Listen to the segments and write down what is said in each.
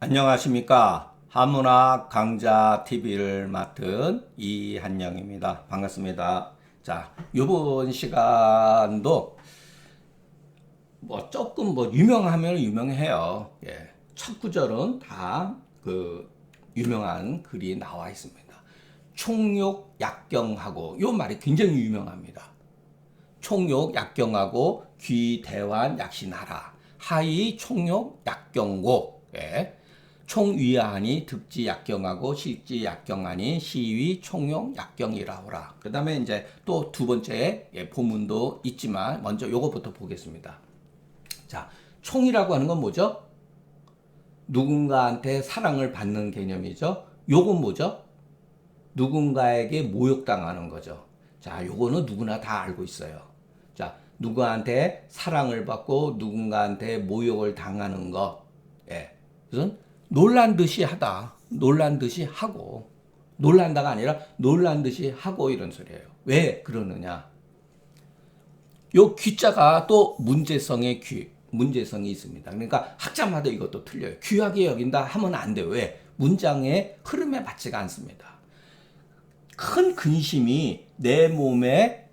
안녕하십니까. 한문학 강좌 TV를 맡은 이한영입니다. 반갑습니다. 자, 이번 시간도 조금 유명하면 유명해요. 예. 첫 구절은 다 그 유명한 글이 나와 있습니다. 총욕 약경하고 요 말이 굉장히 유명합니다. 총욕 약경하고 귀대환 약신하라. 하이 총욕 약경고. 예. 총위하니 득지 약경하고 실지 약경하니 시위 총용 약경이라오라. 그 다음에 이제 또 두 번째 본문도 있지만 먼저 요거부터 보겠습니다. 자, 총이라고 하는 건 뭐죠? 누군가한테 사랑을 받는 개념이죠. 요건 뭐죠? 누군가에게 모욕당하는 거죠. 자, 요거는 누구나 다 알고 있어요. 자, 누구한테 사랑을 받고 누군가한테 모욕을 당하는 것. 예. 그래서 놀란 듯이 하다. 놀란 듯이 하고. 놀란다가 아니라 놀란 듯이 하고 이런 소리예요. 왜 그러느냐? 요 귀자가 또 문제성의 귀, 문제성이 있습니다. 그러니까 학자마다 이것도 틀려요. 귀하게 여긴다 하면 안 돼요. 왜? 문장의 흐름에 맞지가 않습니다. 큰 근심이 내 몸에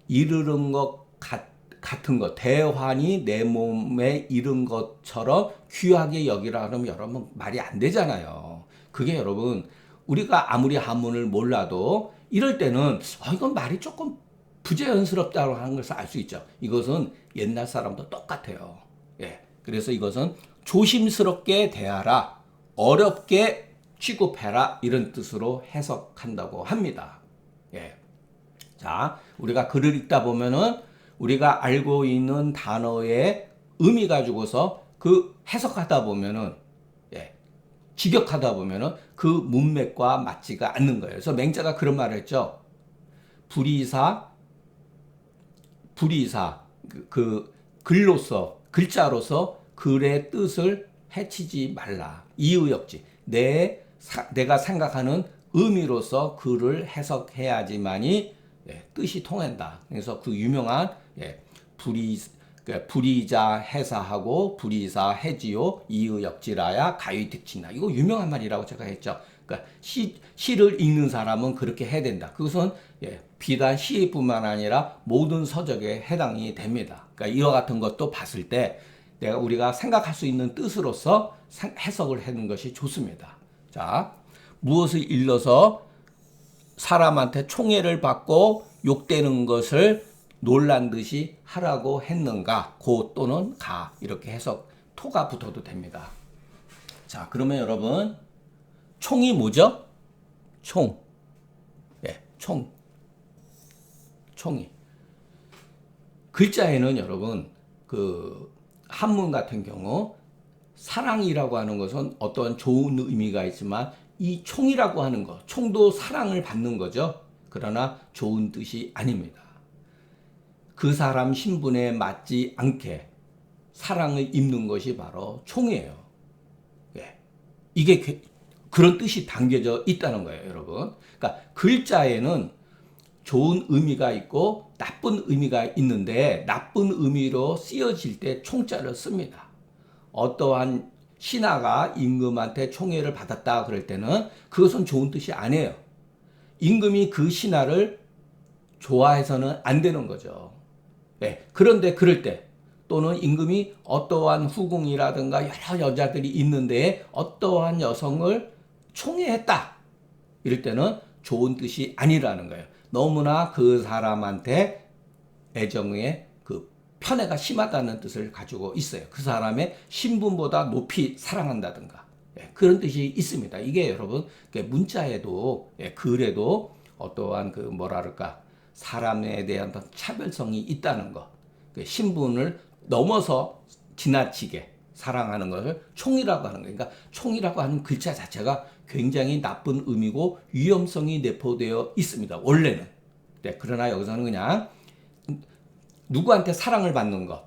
이르는 것 같은 것, 대환이 내 몸에 이른 것처럼 귀하게 여기라 하면 여러분 말이 안 되잖아요. 그게 여러분 우리가 아무리 한문을 몰라도 이럴 때는 이건 말이 조금 부자연스럽다고 하는 것을 알 수 있죠. 이것은 옛날 사람도 똑같아요. 예. 그래서 이것은 조심스럽게 대하라, 어렵게 취급해라 이런 뜻으로 해석한다고 합니다. 예. 자, 우리가 글을 읽다 보면은 우리가 알고 있는 단어의 의미 가지고서 그 해석하다 보면은 예, 직역하다 보면은 그 문맥과 맞지가 않는 거예요. 그래서 맹자가 그런 말을 했죠. 불이사 그 글로서 글자로서 글의 뜻을 해치지 말라. 이의역지. 내가 생각하는 의미로서 글을 해석해야지만이 뜻이 통한다. 그래서 그 유명한 불이자 해사하고 불이사 해지요 이의역지라야 가위득친다. 이거 유명한 말이라고 제가 했죠. 그러니까 시를 읽는 사람은 그렇게 해야 된다. 그것은 비단 시뿐만 아니라 모든 서적에 해당이 됩니다. 그러니까 이와 같은 것도 봤을 때 우리가 생각할 수 있는 뜻으로서 해석을 하는 것이 좋습니다. 자, 무엇을 일러서 사람한테 총애를 받고 욕되는 것을 놀란 듯이 하라고 했는가? 고 또는 가 이렇게 해석 토가 붙어도 됩니다. 자, 그러면 여러분 총이 뭐죠? 총. 예, 총이. 글자에는 여러분 그 한문 같은 경우 사랑이라고 하는 것은 어떤 좋은 의미가 있지만 이 총이라고 하는 것, 총도 사랑을 받는 거죠. 그러나 좋은 뜻이 아닙니다. 그 사람 신분에 맞지 않게 사랑을 입는 것이 바로 총이에요. 예. 이게 그런 뜻이 담겨져 있다는 거예요, 여러분. 그러니까 글자에는 좋은 의미가 있고 나쁜 의미가 있는데 나쁜 의미로 쓰여질 때 총자를 씁니다. 어떠한 신하가 임금한테 총애를 받았다 그럴 때는 그것은 좋은 뜻이 아니에요. 임금이 그 신하를 좋아해서는 안 되는 거죠. 네, 그런데 그럴 때 또는 임금이 어떠한 후궁이라든가 여러 여자들이 있는데 어떠한 여성을 총애했다. 이럴 때는 좋은 뜻이 아니라는 거예요. 너무나 그 사람한테 애정의 그 편애가 심하다는 뜻을 가지고 있어요. 그 사람의 신분보다 높이 사랑한다든가 그런 뜻이 있습니다. 이게 여러분 문자에도 글에도 어떠한 그 뭐랄까 사람에 대한 차별성이 있다는 것, 신분을 넘어서 지나치게 사랑하는 것을 총이라고 하는 거예요. 그러니까 총이라고 하는 글자 자체가 굉장히 나쁜 의미고 위험성이 내포되어 있습니다. 원래는. 네, 그러나 여기서는 그냥 누구한테 사랑을 받는 것,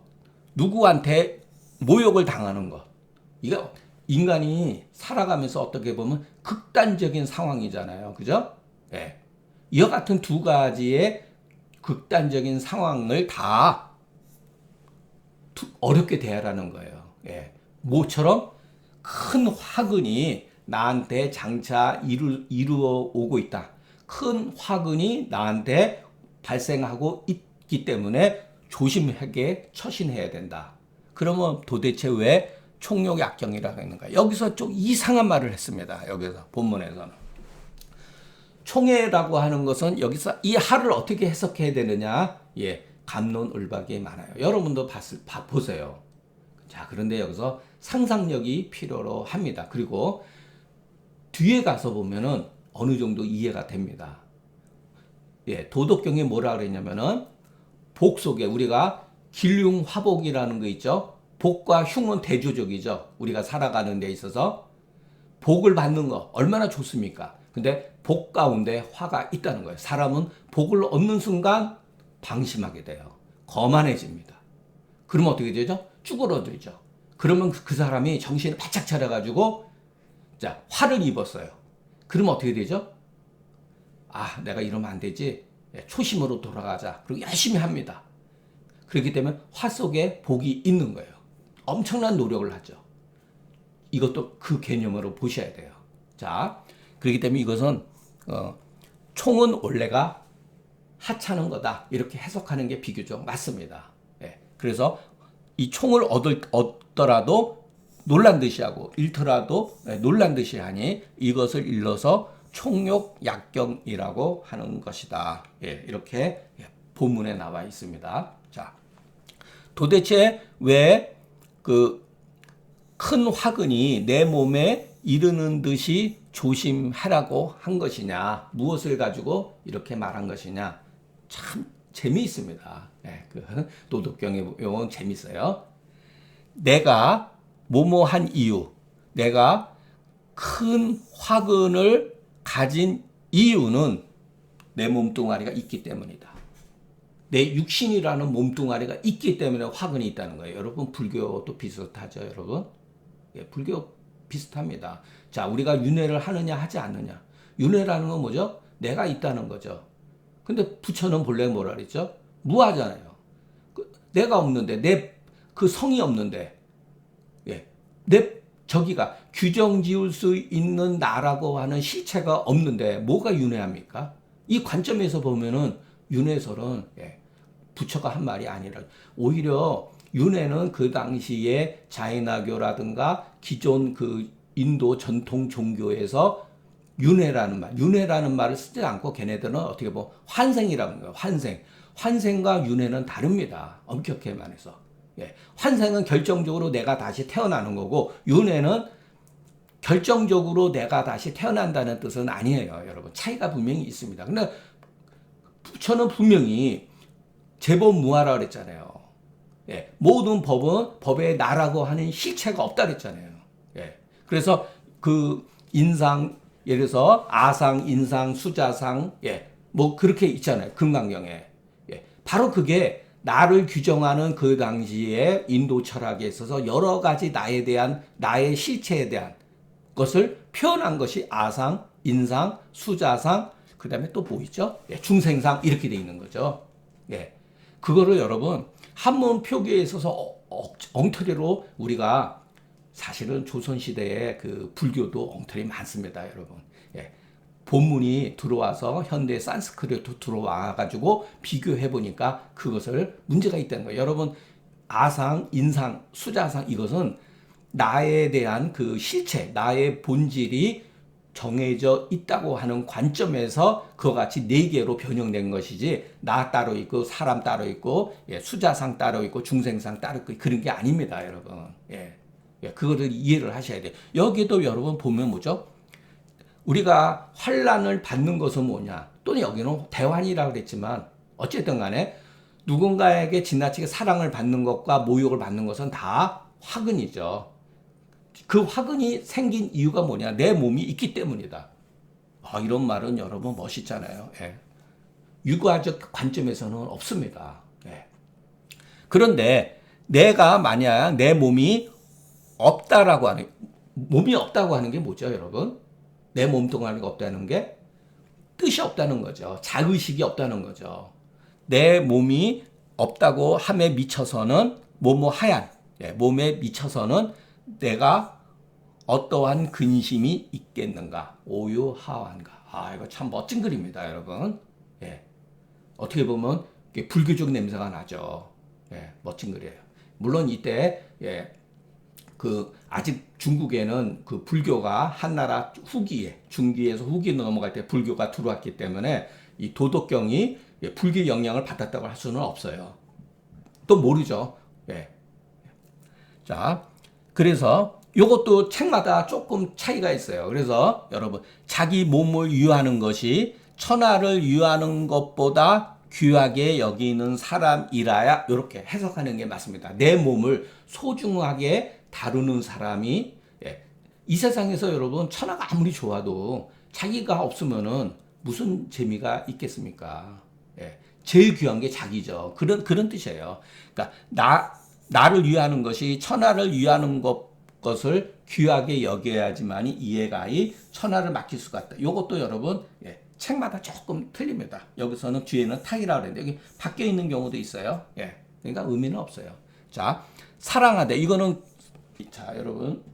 누구한테 모욕을 당하는 것. 이거 인간이 살아가면서 어떻게 보면 극단적인 상황이잖아요. 그죠? 네. 이와 같은 두 가지의 극단적인 상황을 다 어렵게 대하라는 거예요. 예. 모처럼 큰 화근이 나한테 장차 이루어 오고 있다. 큰 화근이 나한테 발생하고 있기 때문에 조심하게 처신해야 된다. 그러면 도대체 왜 총욕약경이라고 했는가? 여기서 좀 이상한 말을 했습니다. 여기서 본문에서는. 총애라고 하는 것은 여기서 이 하를 어떻게 해석해야 되느냐? 갑론을박이 많아요. 여러분도 보세요. 자, 그런데 여기서 상상력이 필요로 합니다. 그리고 뒤에 가서 보면은 어느 정도 이해가 됩니다. 도덕경에 뭐라 그랬냐면은 복 속에 우리가 길흉화복이라는 거 있죠. 복과 흉은 대조적이죠. 우리가 살아가는 데 있어서 복을 받는 거 얼마나 좋습니까? 근데 복 가운데 화가 있다는 거예요. 사람은 복을 얻는 순간 방심하게 돼요. 거만해집니다. 그러면 어떻게 되죠? 쭈그러들죠. 그러면 그 사람이 정신을 바짝 차려가지고 자, 화를 입었어요. 그러면 어떻게 되죠? 아, 내가 이러면 안 되지. 초심으로 돌아가자. 그리고 열심히 합니다. 그렇기 때문에 화 속에 복이 있는 거예요. 엄청난 노력을 하죠. 이것도 그 개념으로 보셔야 돼요. 자, 그렇기 때문에 이것은 총은 원래가 하찮은 거다. 이렇게 해석하는 게 비교적 맞습니다. 그래서 이 총을 얻더라도 놀란 듯이 하고 잃더라도 놀란 듯이 하니 이것을 일러서 총욕약경이라고 하는 것이다. 이렇게 본문에 나와 있습니다. 자, 도대체 왜 그 큰 화근이 내 몸에 이르는 듯이 조심하라고 한 것이냐? 무엇을 가지고 이렇게 말한 것이냐? 참 재미있습니다. 그 도덕경의 용어는 재밌어요. 내가 뭐뭐한 이유, 내가 큰 화근을 가진 이유는 내 몸뚱아리가 있기 때문이다. 내 육신이라는 몸뚱아리가 있기 때문에 화근이 있다는 거예요. 여러분, 불교도 비슷하죠, 여러분? 불교 비슷합니다. 자, 우리가 윤회를 하느냐 하지 않느냐. 윤회라는 건 뭐죠? 내가 있다는 거죠. 근데 부처는 본래 뭐라 그랬죠? 무하잖아요. 내가 없는데, 내 그 성이 없는데, 저기가 규정 지을 수 있는 나라고 하는 실체가 없는데 뭐가 윤회합니까? 이 관점에서 보면은 윤회설은 부처가 한 말이 아니라 오히려 윤회는 그 당시에 자이나교라든가 기존 그 인도 전통 종교에서 윤회라는 말을 쓰지 않고 걔네들은 어떻게 보면 환생이라는 거예요. 환생과 윤회는 다릅니다. 엄격히 말해서. 환생은 결정적으로 내가 다시 태어나는 거고 윤회는 결정적으로 내가 다시 태어난다는 뜻은 아니에요. 여러분, 차이가 분명히 있습니다. 근데 부처는 분명히 제법무하라 그랬잖아요. 모든 법은 법의 나라고 하는 실체가 없다 그랬잖아요. 그래서 그 인상, 예를 들어서 아상, 인상, 수자상, 뭐 그렇게 있잖아요. 금강경에. 바로 그게 나를 규정하는 그 당시에 인도 철학에 있어서 여러 가지 나에 대한, 나의 실체에 대한 것을 표현한 것이 아상, 인상, 수자상, 그 다음에 또 뭐 있죠? 중생상, 이렇게 돼 있는 거죠. 그거를 여러분, 한문 표기에 있어서 엉터리로 우리가 사실은 조선시대에 그 불교도 엉터리 많습니다, 여러분. 본문이 들어와서 현대 산스크리트 들어와가지고 비교해보니까 그것을 문제가 있다는 거예요. 여러분, 아상, 인상, 수자상 이것은 나에 대한 그 실체, 나의 본질이 정해져 있다고 하는 관점에서 그와 같이 네 개로 변형된 것이지 나 따로 있고 사람 따로 있고 수자상 따로 있고 중생상 따로 있고 그런 게 아닙니다, 여러분. 그거를 이해를 하셔야 돼요. 여기도 여러분 보면 뭐죠? 우리가 환난을 받는 것은 뭐냐? 또는 여기는 대환이라고 그랬지만 어쨌든 간에 누군가에게 지나치게 사랑을 받는 것과 모욕을 받는 것은 다 화근이죠. 그 화근이 생긴 이유가 뭐냐? 내 몸이 있기 때문이다. 이런 말은 여러분 멋있잖아요. 유가적 관점에서는 없습니다. 그런데 내가 만약 내 몸이 없다라고 하는, 몸이 없다고 하는 게 뭐죠, 여러분? 내 몸뚱아리가 없다는 게 뜻이 없다는 거죠. 자의식이 없다는 거죠. 내 몸이 없다고 함에 미쳐서는 몸에 미쳐서는 내가 어떠한 근심이 있겠는가? 오유하완가. 아, 이거 참 멋진 글입니다, 여러분. 예. 어떻게 보면 이게 불교적 냄새가 나죠. 예, 멋진 글이에요. 물론 이때 예, 그 아직 중국에는 그 불교가 한나라 후기에 중기에서 후기로 넘어갈 때 불교가 들어왔기 때문에 이 도덕경이 예, 불교 영향을 받았다고 할 수는 없어요. 또 모르죠. 예. 자, 그래서 이것도 책마다 조금 차이가 있어요. 그래서 여러분 자기 몸을 유하는 것이 천하를 유하는 것보다 귀하게 여기는 사람이라야 이렇게 해석하는 게 맞습니다. 내 몸을 소중하게 다루는 사람이 예, 이 세상에서 여러분 천하가 아무리 좋아도 자기가 없으면은 무슨 재미가 있겠습니까? 예, 제일 귀한 게 자기죠. 그런 뜻이에요. 그러니까 나를 위하는 것이 천하를 위하는 것을 귀하게 여겨야지만이 이해가이 천하를 맡길 수가 있다. 이것도 여러분 예, 책마다 조금 틀립니다. 여기서는 뒤에는 탁이라고 그랬는데 여기 바뀌어 있는 경우도 있어요. 예, 그러니까 의미는 없어요. 자, 사랑하되 이거는 자 여러분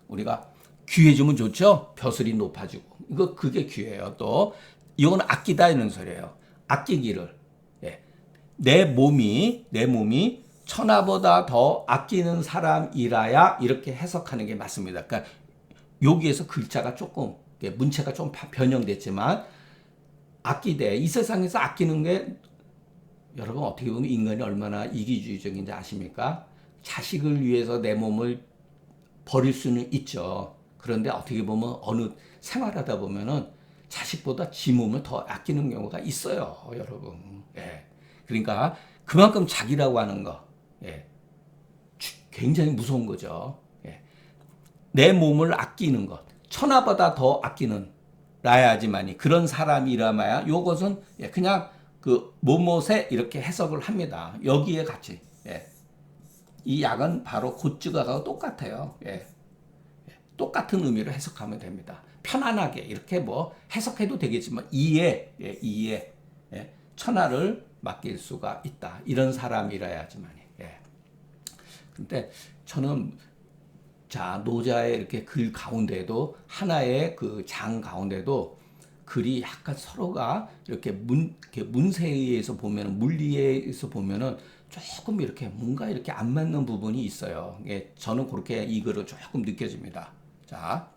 우리가 귀해주면 좋죠. 벼슬이 높아지고 이거 그게 귀해요. 또 이거는 아끼다 이런 소리예요. 아끼기를 예, 내 몸이 천하보다 더 아끼는 사람이라야 이렇게 해석하는 게 맞습니다. 그러니까 여기에서 글자가 조금 문체가 좀 변형됐지만 아끼되 이 세상에서 아끼는 게 여러분 어떻게 보면 인간이 얼마나 이기주의적인지 아십니까? 자식을 위해서 내 몸을 버릴 수는 있죠. 그런데 어떻게 보면 어느 생활하다 보면은 자식보다 지 몸을 더 아끼는 경우가 있어요, 여러분. 예. 그러니까 그만큼 자기라고 하는 거, 예. 굉장히 무서운 거죠. 예. 내 몸을 아끼는 것, 천하보다 더 아끼는 라야지만이 그런 사람이라마야 요것은 예, 그냥 그 뭐뭇에 이렇게 해석을 합니다. 여기에 같이 예. 이 약은 바로 고쯔가하고 똑같아요. 예. 똑같은 의미로 해석하면 됩니다. 편안하게 이렇게 뭐 해석해도 되겠지만 이해 예. 천하를 맡길 수가 있다. 이런 사람이라야지만이. 예. 근데 저는 자 노자의 이렇게 글 가운데도 하나의 그 장 가운데도 글이 약간 서로가 이렇게 문세에 의해서 보면은 물리에 의해서 보면은 조금 이렇게 뭔가 이렇게 안 맞는 부분이 있어요. 예, 저는 그렇게 이 글을 조금 느껴집니다. 자,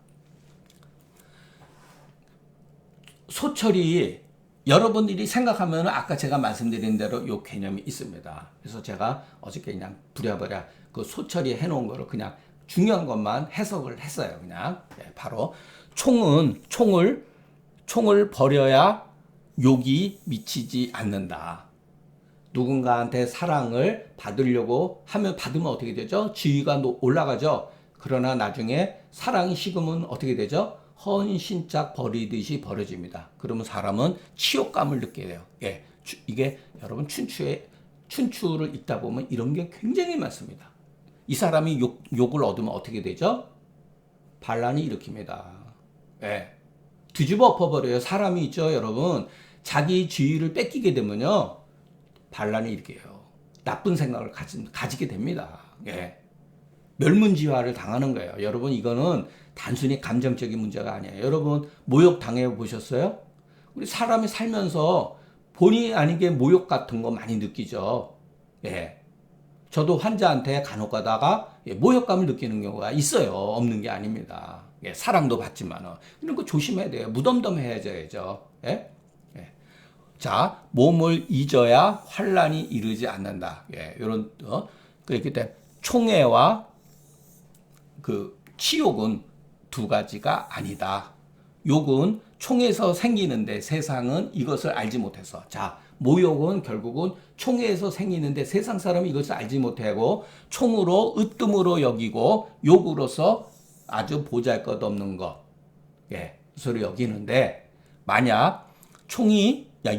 소철이 여러분들이 생각하면 아까 제가 말씀드린 대로 요 개념이 있습니다. 그래서 제가 어저께 그냥 부랴부랴 그 소철이 해놓은 거를 그냥 중요한 것만 해석을 했어요. 그냥 예, 바로 총을 버려야 욕이 미치지 않는다. 누군가한테 사랑을 받으려고 하면 받으면 어떻게 되죠? 지위가 올라가죠. 그러나 나중에 사랑이 식으면 어떻게 되죠? 헌신짝 버리듯이 버려집니다. 그러면 사람은 치욕감을 느끼게 돼요. 예, 이게 여러분 춘추를 읽다 보면 이런 게 굉장히 많습니다. 이 사람이 욕을 얻으면 어떻게 되죠? 반란이 일으킵니다. 예, 뒤집어 엎어버려요. 사람이 있죠, 여러분. 자기 지위를 뺏기게 되면요. 반란이 일으켜요. 나쁜 생각을 가지게 됩니다. 예. 멸문지화를 당하는 거예요. 여러분 이거는 단순히 감정적인 문제가 아니에요. 여러분 모욕 당해 보셨어요? 우리 사람이 살면서 본의 아니게 모욕 같은 거 많이 느끼죠. 예. 저도 환자한테 간혹 가다가 모욕감을 느끼는 경우가 있어요. 없는 게 아닙니다. 예. 사랑도 받지만 이런 거 조심해야 돼요. 무덤덤해야죠. 예? 자, 몸을 잊어야 환란이 이르지 않는다. 예, 이런 그렇기 때문에 총애와 그 치욕은 두 가지가 아니다. 욕은 총에서 생기는데 세상은 이것을 알지 못해서. 자, 모욕은 결국은 총에서 생기는데 세상 사람이 이것을 알지 못하고 총으로 으뜸으로 여기고 욕으로서 아주 보잘것없는 것. 예, 그래서 여기는데 만약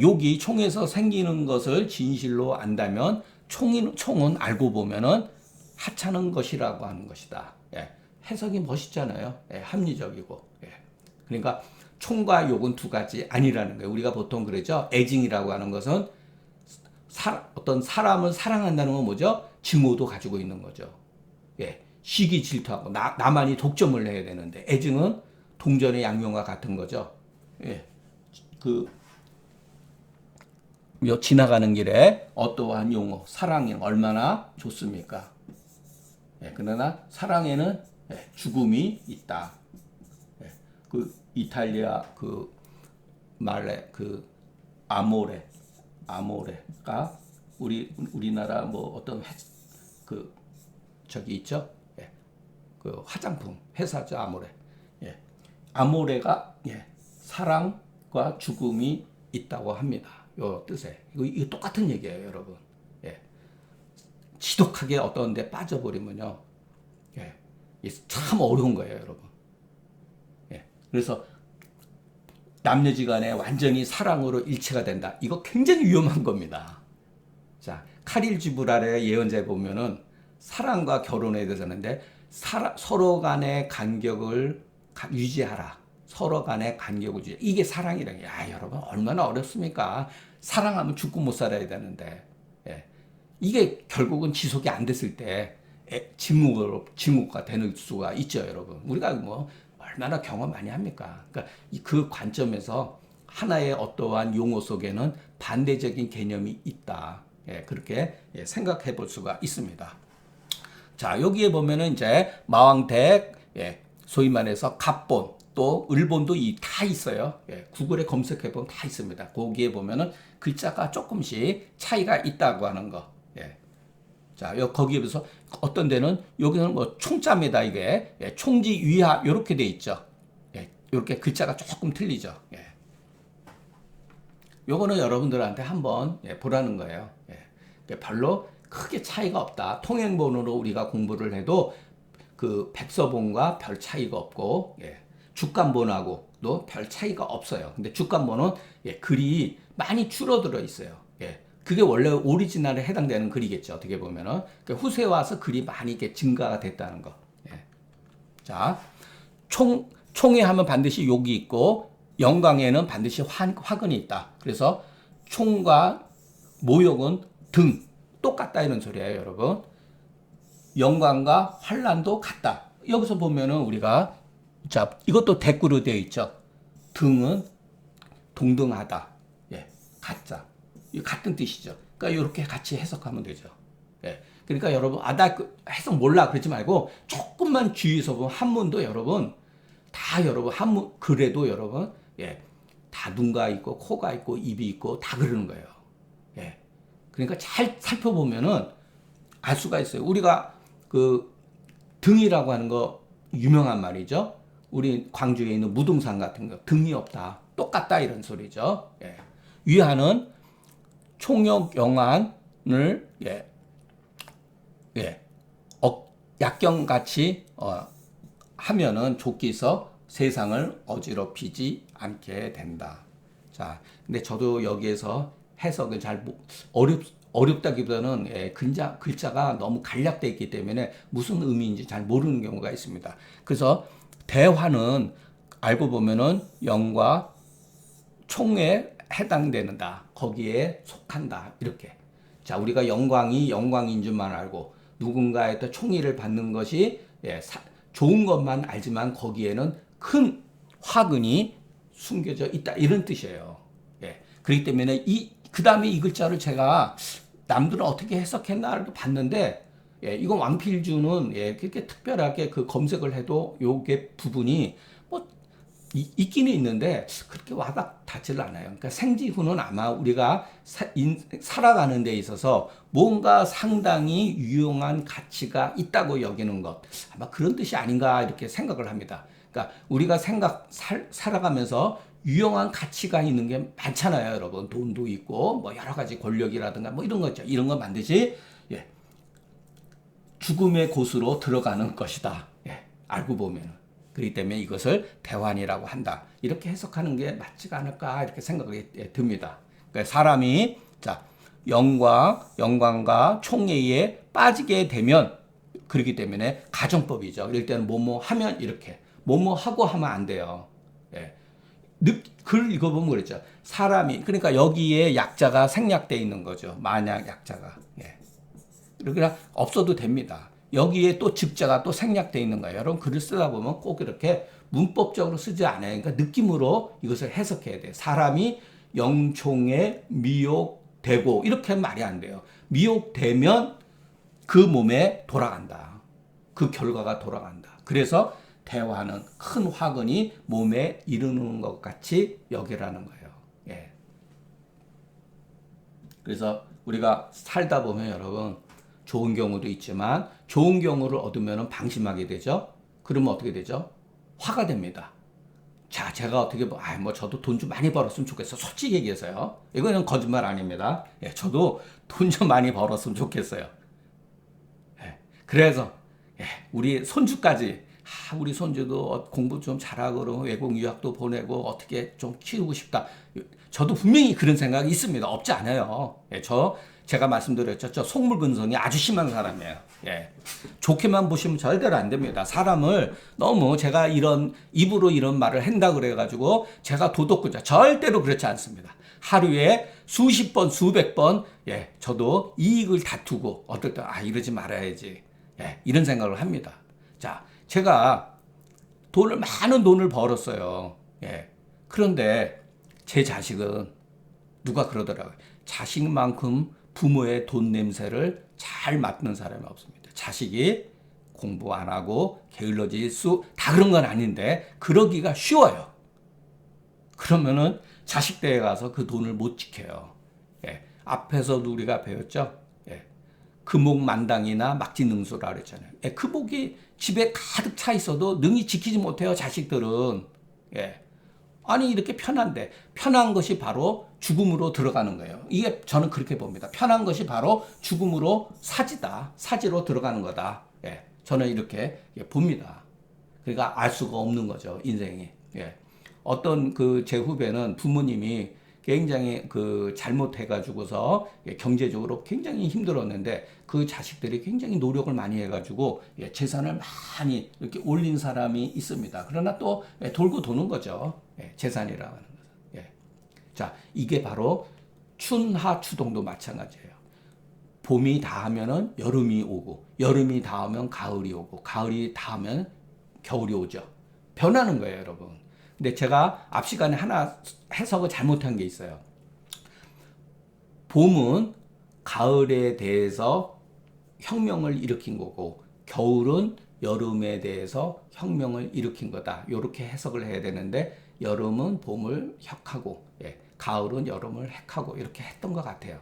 욕이 총에서 생기는 것을 진실로 안다면 총은 알고 보면은 하찮은 것이라고 하는 것이다. 예, 해석이 멋있잖아요. 예, 합리적이고. 예. 그러니까 총과 욕은 두 가지 아니라는 거예요. 우리가 보통 그러죠. 애증이라고 하는 것은 어떤 사람을 사랑한다는 건 뭐죠? 증오도 가지고 있는 거죠. 예, 시기 질투하고 나만이 독점을 해야 되는데 애증은 동전의 양면과 같은 거죠. 예. 지나가는 길에 어떠한 용어, 사랑이 얼마나 좋습니까? 예, 그러나 사랑에는 죽음이 있다. 예, 이탈리아 말레 아모레가 우리나라 뭐 어떤 저기 있죠? 예, 화장품 회사죠, 아모레. 예, 아모레가 사랑과 죽음이 있다고 합니다. 요 뜻에 이거 똑같은 얘기예요, 여러분. 예, 지독하게 어떤 데 빠져버리면요, 참 어려운 거예요, 여러분. 예, 그래서 남녀지간에 완전히 사랑으로 일체가 된다. 이거 굉장히 위험한 겁니다. 자, 카릴 지브랄의 예언자에 보면은 사랑과 결혼에 대해서 하는데 서로 간의 간격을 유지하라. 서로 간의 간격을 유지. 이게 사랑이라는 게, 여러분 얼마나 어렵습니까? 사랑하면 죽고 못 살아야 되는데, 이게 결국은 지속이 안 됐을 때 침묵가 되는 수가 있죠, 여러분. 우리가 뭐 얼마나 경험 많이 합니까? 그러니까 그 관점에서 하나의 어떠한 용어 속에는 반대적인 개념이 있다. 그렇게 생각해 볼 수가 있습니다. 자, 여기에 보면은 이제 마왕댁, 소위 말해서 갑본, 또 을본도 다 있어요. 구글에 검색해 보면 다 있습니다. 거기에 보면은 글자가 조금씩 차이가 있다고 하는 거. 자, 거기에 비해서 어떤 데는 여기는 뭐 총자입니다. 이게 총지 위하 이렇게 돼 있죠. 이렇게 글자가 조금 틀리죠. 요거는 여러분들한테 한번 보라는 거예요. 별로 크게 차이가 없다. 통행본으로 우리가 공부를 해도 그 백서본과 별 차이가 없고, 주간본하고도 별 차이가 없어요. 근데 주간본은 글이 많이 줄어들어 있어요. 그게 원래 오리지널에 해당되는 글이겠죠. 어떻게 보면은 후세에 와서 글이 많이 이렇게 증가가 됐다는 거. 자, 총에 하면 반드시 욕이 있고 영광에는 반드시 화근이 있다. 그래서 총과 모욕은 등 똑같다 이런 소리예요, 여러분. 영광과 환란도 같다. 여기서 보면은 우리가 이것도 대꾸로 되어 있죠. 등은 동등하다. 같자. 같은 뜻이죠. 그러니까 이렇게 같이 해석하면 되죠. 그러니까 여러분, 나 해석 몰라 그러지 말고 조금만 주의해서 보면 한문도 여러분 한문 그래도 여러분 다 눈가 있고 코가 있고 입이 있고 다 그러는 거예요. 그러니까 잘 살펴보면은 알 수가 있어요. 우리가 등이라고 하는 거 유명한 말이죠. 우리 광주에 있는 무등산 같은 거 등이 없다. 똑같다 이런 소리죠. 위하는 총역 영안을 약경같이 하면은 좋기서 세상을 어지럽히지 않게 된다. 자, 근데 저도 여기에서 해석을 잘 어렵다기보다는 글자가 너무 간략되어 있기 때문에 무슨 의미인지 잘 모르는 경우가 있습니다. 그래서 대화는 알고 보면은 영과 총에 해당되는다. 거기에 속한다. 이렇게. 자, 우리가 영광이 영광인 줄만 알고 누군가의 또 총애를 받는 것이 좋은 것만 알지만 거기에는 큰 화근이 숨겨져 있다. 이런 뜻이에요. 그렇기 때문에 그 다음에 이 글자를 제가 남들은 어떻게 해석했나를 봤는데 이건 왕필주는 그렇게 특별하게 그 검색을 해도 요게 부분이 뭐 있기는 있는데 그렇게 와닿지를 않아요. 그러니까 생지후는 아마 우리가 살아가는 데 있어서 뭔가 상당히 유용한 가치가 있다고 여기는 것, 아마 그런 뜻이 아닌가 이렇게 생각을 합니다. 그러니까 우리가 살아가면서 유용한 가치가 있는 게 많잖아요, 여러분. 돈도 있고 뭐 여러 가지 권력이라든가 뭐 이런 거 있죠. 이런 건 반드시 죽음의 곳으로 들어가는 것이다. 알고 보면. 그렇기 때문에 이것을 대환이라고 한다. 이렇게 해석하는 게 맞지가 않을까 이렇게 생각이 듭니다. 그러니까 사람이 영광과 총애에 빠지게 되면 그렇기 때문에 가정법이죠. 이럴 때는 뭐뭐 하면 이렇게 뭐뭐 하고 하면 안 돼요. 글 읽어보면 그랬죠. 사람이 그러니까 여기에 약자가 생략되어 있는 거죠. 만약 약자가. 그러니까 없어도 됩니다. 여기에 또 즉자가 또 생략되어 있는 거예요. 여러분 글을 쓰다 보면 꼭 이렇게 문법적으로 쓰지 않아요. 그러니까 느낌으로 이것을 해석해야 돼요. 사람이 영총에 미혹되고 이렇게 하면 말이 안 돼요. 미혹되면 그 몸에 돌아간다. 그 결과가 돌아간다. 그래서 대화는 큰 화근이 몸에 이르는 것 같이 여기라는 거예요. 예. 그래서 우리가 살다 보면 여러분 좋은 경우도 있지만 좋은 경우를 얻으면 방심하게 되죠. 그러면 어떻게 되죠? 화가 됩니다. 자, 제가 어떻게 뭐 저도 돈 좀 많이 벌었으면 좋겠어. 솔직히 얘기해서요. 이거는 거짓말 아닙니다. 예, 저도 돈 좀 많이 벌었으면 좋겠어요. 예, 그래서 예, 우리 손주까지 우리 손주도 공부 좀 잘하고 외국 유학도 보내고 어떻게 좀 키우고 싶다. 저도 분명히 그런 생각이 있습니다. 없지 않아요. 예, 제가 말씀드렸죠. 저 속물근성이 아주 심한 사람이에요. 예. 좋게만 보시면 절대로 안 됩니다. 사람을 너무 제가 이런 입으로 이런 말을 한다 그래가지고 제가 도덕구자 절대로 그렇지 않습니다. 하루에 수십 번, 수백 번, 예, 저도 이익을 다투고 어떨 때 이러지 말아야지. 예, 이런 생각을 합니다. 자, 제가 많은 돈을 벌었어요. 예. 그런데 제 자식은 누가 그러더라고요. 자식만큼 부모의 돈 냄새를 잘 맡는 사람이 없습니다. 자식이 공부 안 하고 게을러질 다 그런 건 아닌데 그러기가 쉬워요. 그러면은 자식 댁에 가서 그 돈을 못 지켜요. 예. 앞에서도 우리가 배웠죠. 예. 금옥만당이나 막지능수라 그랬잖아요. 예. 금옥이 집에 가득 차 있어도 능히 지키지 못해요. 자식들은. 예. 아니 이렇게 편한데 편한 것이 바로 죽음으로 들어가는 거예요. 이게 저는 그렇게 봅니다. 편한 것이 바로 죽음으로 사지로 들어가는 거다. 예, 저는 이렇게 봅니다. 그러니까 알 수가 없는 거죠, 인생이. 예. 어떤 제 후배는 부모님이 굉장히 잘못해가지고서 경제적으로 굉장히 힘들었는데 그 자식들이 굉장히 노력을 많이 해가지고 재산을 많이 이렇게 올린 사람이 있습니다. 그러나 또 돌고 도는 거죠. 재산이라고 하는 것은. 자, 이게 바로 춘하추동도 마찬가지예요. 봄이 닿으면은 여름이 오고 여름이 닿으면 가을이 오고 가을이 닿으면 겨울이 오죠. 변하는 거예요, 여러분. 근데 제가 앞 시간에 하나 해석을 잘못한 게 있어요. 봄은 가을에 대해서 혁명을 일으킨 거고 겨울은 여름에 대해서 혁명을 일으킨 거다. 이렇게 해석을 해야 되는데 여름은 봄을 혁하고 가을은 여름을 핵하고 이렇게 했던 것 같아요.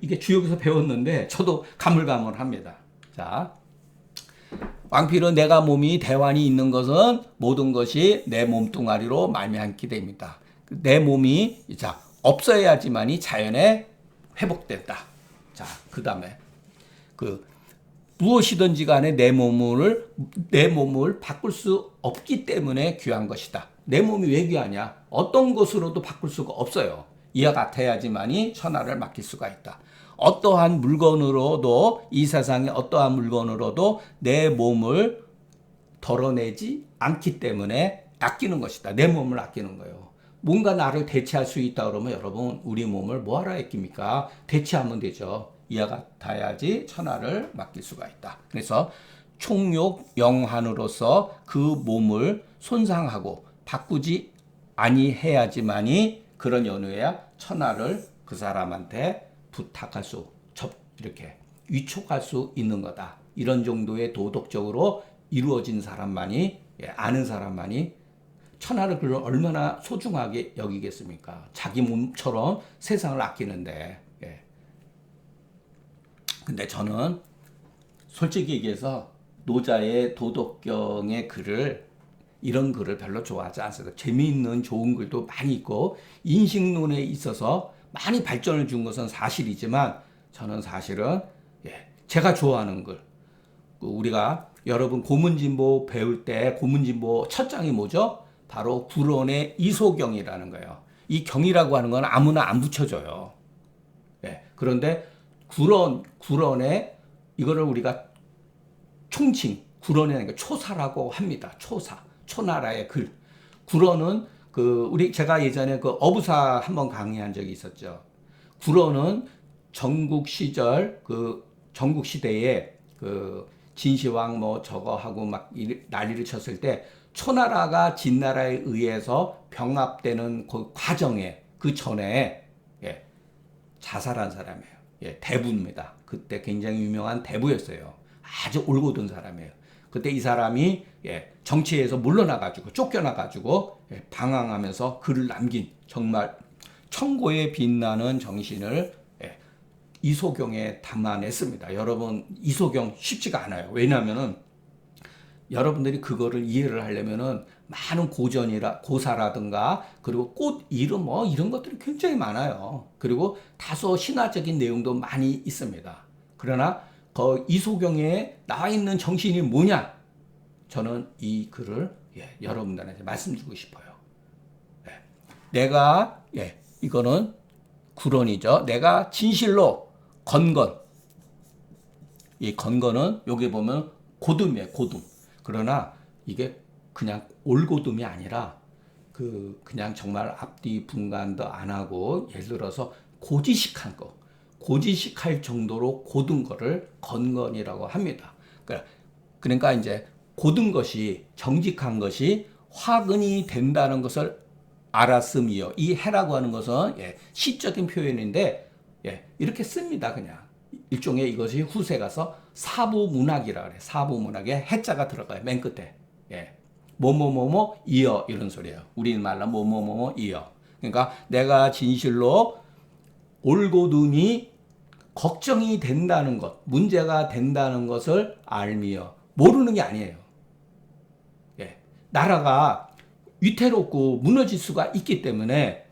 이게 주역에서 배웠는데 저도 가물가물합니다. 자, 왕필은 내가 몸이 대환이 있는 것은 모든 것이 내 몸뚱아리로 말미암게 됩니다. 내 몸이 없어야지만이 자연에 회복된다. 자, 그 다음에 무엇이든지 간에 내 몸을 바꿀 수 없기 때문에 귀한 것이다. 내 몸이 왜 귀하냐? 어떤 것으로도 바꿀 수가 없어요. 이와 같아야지만이 천하를 맡길 수가 있다. 어떠한 물건으로도 이 세상의 어떠한 물건으로도 내 몸을 덜어내지 않기 때문에 아끼는 것이다. 내 몸을 아끼는 거예요. 뭔가 나를 대체할 수 있다 그러면 여러분 우리 몸을 뭐하러 아낍니까? 대체하면 되죠. 이와 같아야지 천하를 맡길 수가 있다. 그래서 총욕 영한으로서 그 몸을 손상하고 바꾸지 아니해야지만이 그런 연후에야 천하를 그 사람한테 부탁할 이렇게 위촉할 수 있는 거다. 이런 정도의 도덕적으로 이루어진 사람만이 아는 사람만이 천하를 그걸 얼마나 소중하게 여기겠습니까? 자기 몸처럼 세상을 아끼는데. 근데 저는 솔직히 얘기해서 노자의 도덕경의 이런 글을 별로 좋아하지 않습니다. 재미있는 좋은 글도 많이 있고 인식론에 있어서 많이 발전을 준 것은 사실이지만 저는 사실은 제가 좋아하는 글, 우리가 여러분 고문진보 배울 때 고문진보 첫 장이 뭐죠? 바로 구론의 이소경이라는 거예요. 이 경이라고 하는 건 아무나 안 붙여줘요. 그런데 구론에 이거를 우리가 총칭 구론의 초사라고 합니다. 초나라의 글. 구론은 제가 예전에 어부사 한번 강의한 적이 있었죠. 구론은 전국 시대에 그 진시황 뭐 저거 하고 막 난리를 쳤을 때 초나라가 진나라에 의해서 병합되는 그 과정에 그 전에 예, 자살한 사람이에요. 예, 대부입니다. 그때 굉장히 유명한 대부였어요. 아주 올곧은 사람이에요. 그때 이 사람이 예, 정치에서 물러나가지고 쫓겨나가지고 예, 방황하면서 글을 남긴 정말 천고에 빛나는 정신을 예, 이소경에 담아냈습니다. 여러분 이소경 쉽지가 않아요. 왜냐하면은 여러분들이 그거를 이해를 하려면은 많은 고사라든가 그리고 꽃 이름 뭐 이런 것들이 굉장히 많아요. 그리고 다소 신화적인 내용도 많이 있습니다. 그러나 그 이소경에 나와 있는 정신이 뭐냐? 저는 이 글을 예, 여러분들한테 말씀드리고 싶어요. 예, 내가 예, 이거는 구론이죠. 내가 진실로 건건 이 건건은 여기 보면 고듬이에요. 고듬. 그러나 이게 그냥 올고듬이 아니라 그냥 정말 앞뒤 분간도 안 하고 예를 들어서 고지식한 거, 고지식할 정도로 고든 거를 건건이라고 합니다. 그러니까 이제 고든 것이 정직한 것이 화근이 된다는 것을 알았음이요. 이 해라고 하는 것은 예, 시적인 표현인데 예, 이렇게 씁니다. 그냥 일종의 이것이 후세 가서 사부문학이라 그래. 사부문학에 해자가 들어가요. 맨 끝에. 예. 뭐뭐뭐뭐 이어 이런 소리예요. 우리말로 뭐뭐뭐뭐 이어. 그러니까 내가 진실로 올고듬이 걱정이 된다는 것, 문제가 된다는 것을 알미어. 모르는 게 아니에요. 예. 나라가 위태롭고 무너질 수가 있기 때문에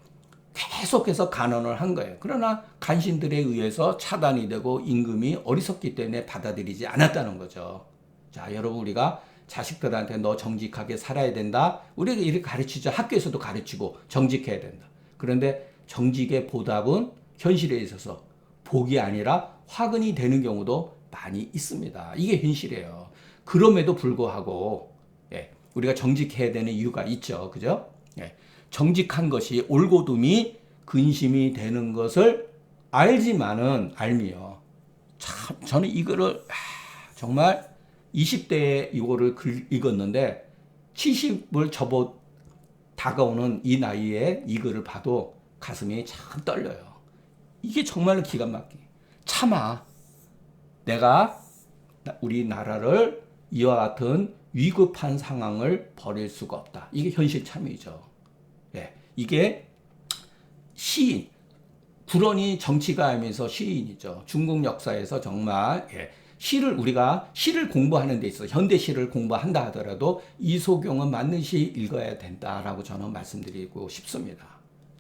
계속해서 간언을 한 거예요. 그러나 간신들에 의해서 차단이 되고 임금이 어리석기 때문에 받아들이지 않았다는 거죠. 자, 여러분 우리가 자식들한테 너 정직하게 살아야 된다. 우리가 이렇게 가르치죠. 학교에서도 가르치고 정직해야 된다. 그런데 정직의 보답은 현실에 있어서 복이 아니라 화근이 되는 경우도 많이 있습니다. 이게 현실이에요. 그럼에도 불구하고 예, 우리가 정직해야 되는 이유가 있죠. 그죠? 예, 정직한 것이 올고듬이 근심이 되는 것을 알지만은 알미요. 참 저는 이거를 정말 20대에 이거를 읽었는데 70을 접어 다가오는 이 나이에 이 글을 봐도 가슴이 참 떨려요. 이게 정말로 기가 막히게 차마 내가 우리나라를 이와 같은 위급한 상황을 버릴 수가 없다. 이게 현실 참여이죠. 예, 이게 시인, 불언이 정치가이면서 시인이죠. 중국 역사에서 정말 예, 우리가 시를 공부하는 데 있어서 현대 시를 공부한다 하더라도 이소경은 반드시 읽어야 된다라고 저는 말씀드리고 싶습니다.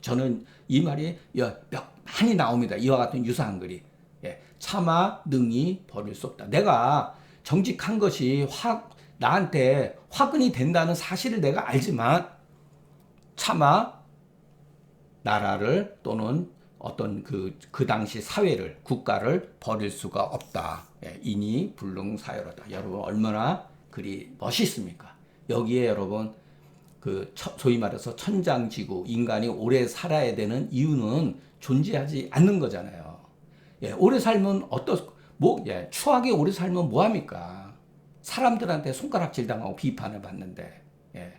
저는 이 말이 많이 나옵니다. 이와 같은 유사한 글이. 예, 차마 능히 버릴 수 없다. 내가 정직한 것이 나한테 화근이 된다는 사실을 내가 알지만 차마 나라를 또는 어떤 그 당시 사회를, 국가를 버릴 수가 없다. 예, 이니 불능사여로다. 여러분, 얼마나 글이 멋있습니까? 여기에 여러분, 소위 말해서 천장지구, 인간이 오래 살아야 되는 이유는 존재하지 않는 거잖아요. 예, 오래 살면 추하게 오래 살면 뭐합니까? 사람들한테 손가락질 당하고 비판을 받는데, 예.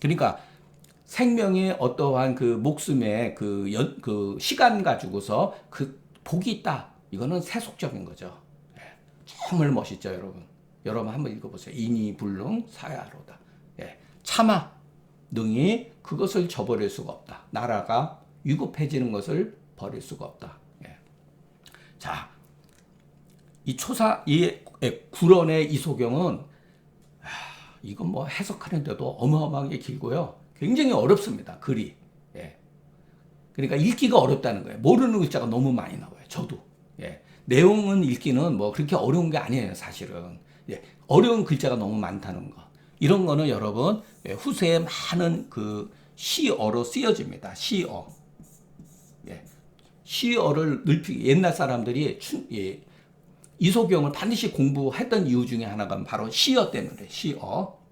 그러니까, 생명의 어떠한 그 목숨의 그 시간 가지고서 그 복이 있다. 이거는 세속적인 거죠. 예. 정말 멋있죠, 여러분. 여러분 한번 읽어보세요. 인이불능 사야로다. 예. 차마 능히 그것을 저버릴 수가 없다. 나라가 위급해지는 것을 버릴 수가 없다. 예. 자, 이 구런의 이소경은 이건 뭐 해석하는데도 어마어마하게 길고요. 굉장히 어렵습니다. 글이. 예. 그러니까 읽기가 어렵다는 거예요. 모르는 글자가 너무 많이 나와요. 저도. 예. 내용은 읽기는 뭐 그렇게 어려운 게 아니에요. 사실은. 예. 어려운 글자가 너무 많다는 거. 이런 거는 여러분 후세에 많은 그 시어로 쓰여집니다. 시어. 예. 시어를 옛날 사람들이 이소경을 반드시 공부했던 이유 중에 하나가 바로 시어 때문에 시어.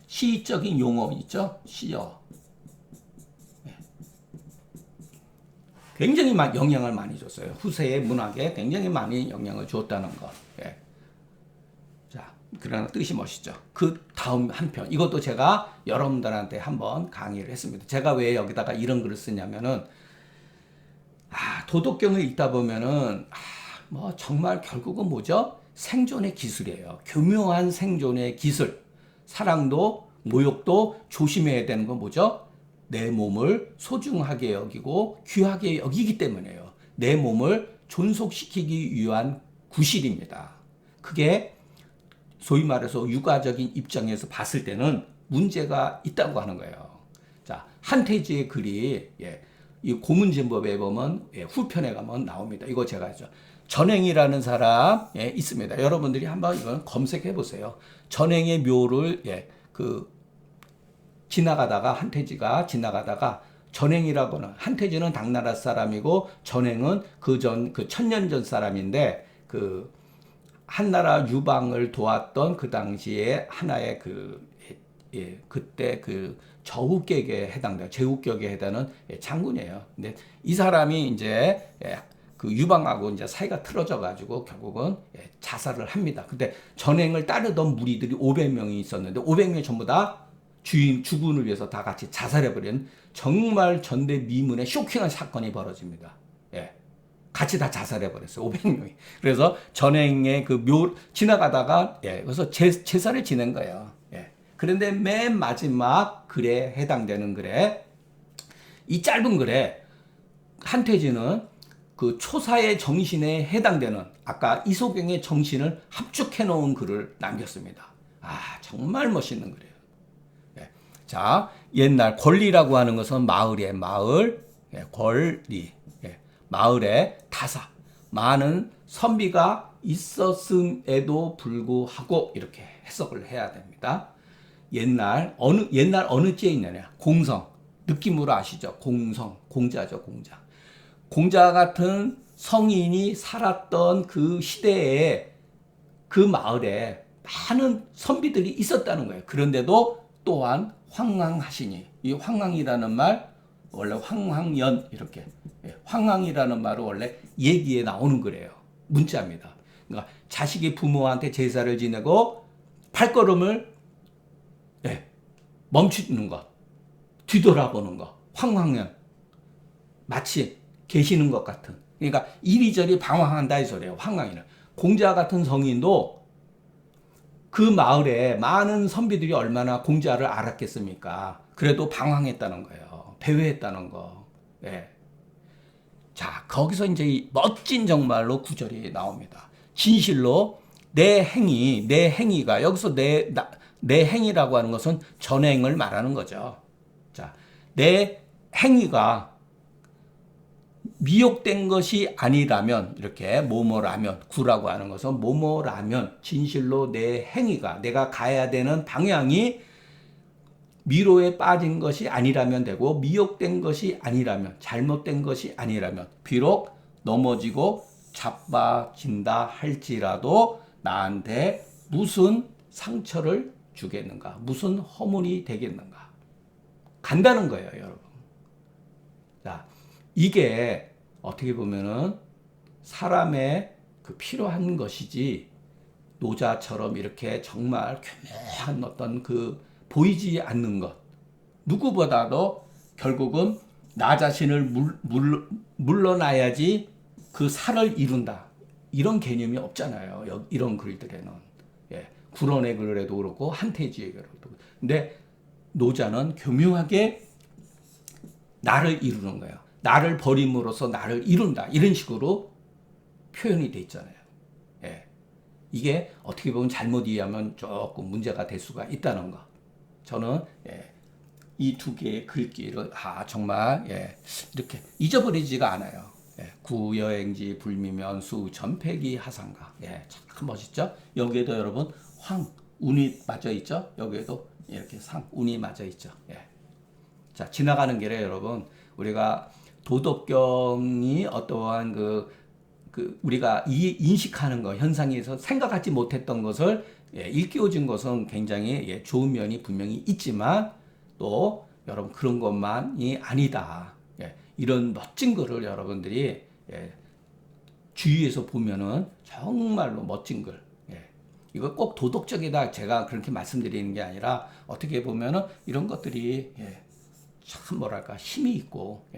시적인 용어 있죠? 시어. 굉장히 영향을 많이 줬어요. 후세의 문학에 굉장히 많이 영향을 줬다는 것. 예. 자, 그러나 뜻이 멋있죠. 그 다음 한 편. 이것도 제가 여러분들한테 한번 강의를 했습니다. 제가 왜 여기다가 이런 글을 쓰냐면은, 도덕경을 읽다 보면은, 뭐 정말 결국은 뭐죠? 생존의 기술이에요. 교묘한 생존의 기술. 사랑도 모욕도 조심해야 되는 건 뭐죠? 내 몸을 소중하게 여기고 귀하게 여기기 때문에요. 내 몸을 존속시키기 위한 구실입니다. 그게 소위 말해서 육아적인 입장에서 봤을 때는 문제가 있다고 하는 거예요. 자, 한태지의 글이 이 고문진법에 보면 후편에 가면 나옵니다. 이거 제가 했죠. 전행이라는 사람 있습니다. 여러분들이 한번 이건 검색해 보세요. 전행의 묘를 지나가다가 한태지가 지나가다가 전행이라고는 한태지는 당나라 사람이고 전행은 그 천년 전 사람인데 한나라 유방을 도왔던 그 당시에 하나의 그때 저우격에 해당돼요. 제후격에 해당하는 장군이에요. 근데 이 사람이 이제 그 유방하고 이제 사이가 틀어져 가지고 결국은 자살을 합니다. 근데 전행을 따르던 무리들이 500명이 있었는데 500명이 전부 다 주군을 위해서 다 같이 자살해버린 정말 전대미문의 쇼킹한 사건이 벌어집니다. 같이 다 자살해버렸어요. 500명이. 그래서 전행의 지나가다가, 그래서 제사를 지낸 거예요. 그런데 맨 마지막 글에 해당되는 글에, 이 짧은 글에 한태지는 그 초사의 정신에 해당되는 아까 이소경의 정신을 합축해 놓은 글을 남겼습니다. 정말 멋있는 글이에요. 자, 옛날 권리라고 하는 것은 마을이에요. 마을, 권리. 마을의 타사, 많은 선비가 있었음에도 불구하고 이렇게 해석을 해야 됩니다. 옛날 어느 째에 있느냐? 공성, 느낌으로 아시죠? 공성, 공자죠, 공자. 공자 같은 성인이 살았던 그 시대에 그 마을에 많은 선비들이 있었다는 거예요. 그런데도 또한 황황하시니, 이 황황이라는 말 원래 황황연 이렇게 황황이라는 말은 원래 얘기에 나오는 거래요. 문자입니다. 그러니까 자식이 부모한테 제사를 지내고 발걸음을 멈추는 것, 뒤돌아보는 것, 황황연 마치 계시는 것 같은. 그러니까 이리저리 방황한다 이 소리예요. 황황이는 공자 같은 성인도 그 마을에 많은 선비들이 얼마나 공자를 알았겠습니까? 그래도 방황했다는 거예요. 배회했다는 거. 자, 거기서 이제 멋진 정말로 구절이 나옵니다. 진실로 내 행위가 여기서 내 행위라고 하는 것은 전행을 말하는 거죠. 자, 내 행위가 미혹된 것이 아니라면 이렇게 뭐뭐라면 구라고 하는 것은 뭐뭐라면 진실로 내 행위가 내가 가야 되는 방향이 미로에 빠진 것이 아니라면 되고 미혹된 것이 아니라면 잘못된 것이 아니라면 비록 넘어지고 자빠진다 할지라도 나한테 무슨 상처를 주겠는가 무슨 허물이 되겠는가 간다는 거예요 여러분. 자, 이게 어떻게 보면은 사람의 필요한 것이지 노자처럼 이렇게 정말 교묘한 어떤 보이지 않는 것. 누구보다도 결국은 나 자신을 물러나야지 그 살을 이룬다. 이런 개념이 없잖아요. 이런 글들에는. 구론의 글에도 그렇고 한태지의 글에도 그렇고. 근데 노자는 교묘하게 나를 이루는 거예요. 나를 버림으로써 나를 이룬다. 이런 식으로 표현이 돼 있잖아요. 이게 어떻게 보면 잘못 이해하면 조금 문제가 될 수가 있다는 거. 저는 이 두 개의 글귀를 정말 이렇게 잊어버리지가 않아요. 구여행지 불미면 수 전패기 하상가. 참 멋있죠? 여기에도 여러분 운이 맞아 있죠? 여기에도 이렇게 운이 맞아 있죠. 자, 지나가는 길에 여러분 우리가 도덕경이 어떠한 우리가 인식하는 것, 현상에서 생각하지 못했던 것을 일깨워준 것은 굉장히 좋은 면이 분명히 있지만 또 여러분 그런 것만이 아니다. 이런 멋진 글을 여러분들이 주위에서 보면은 정말로 멋진 글. 이거 꼭 도덕적이다 제가 그렇게 말씀드리는 게 아니라 어떻게 보면은 이런 것들이 참 뭐랄까 힘이 있고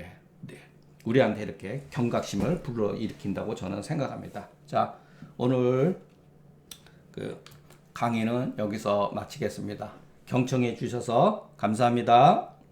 우리한테 이렇게 경각심을 불러일으킨다고 저는 생각합니다. 자, 오늘 그 강의는 여기서 마치겠습니다. 경청해 주셔서 감사합니다.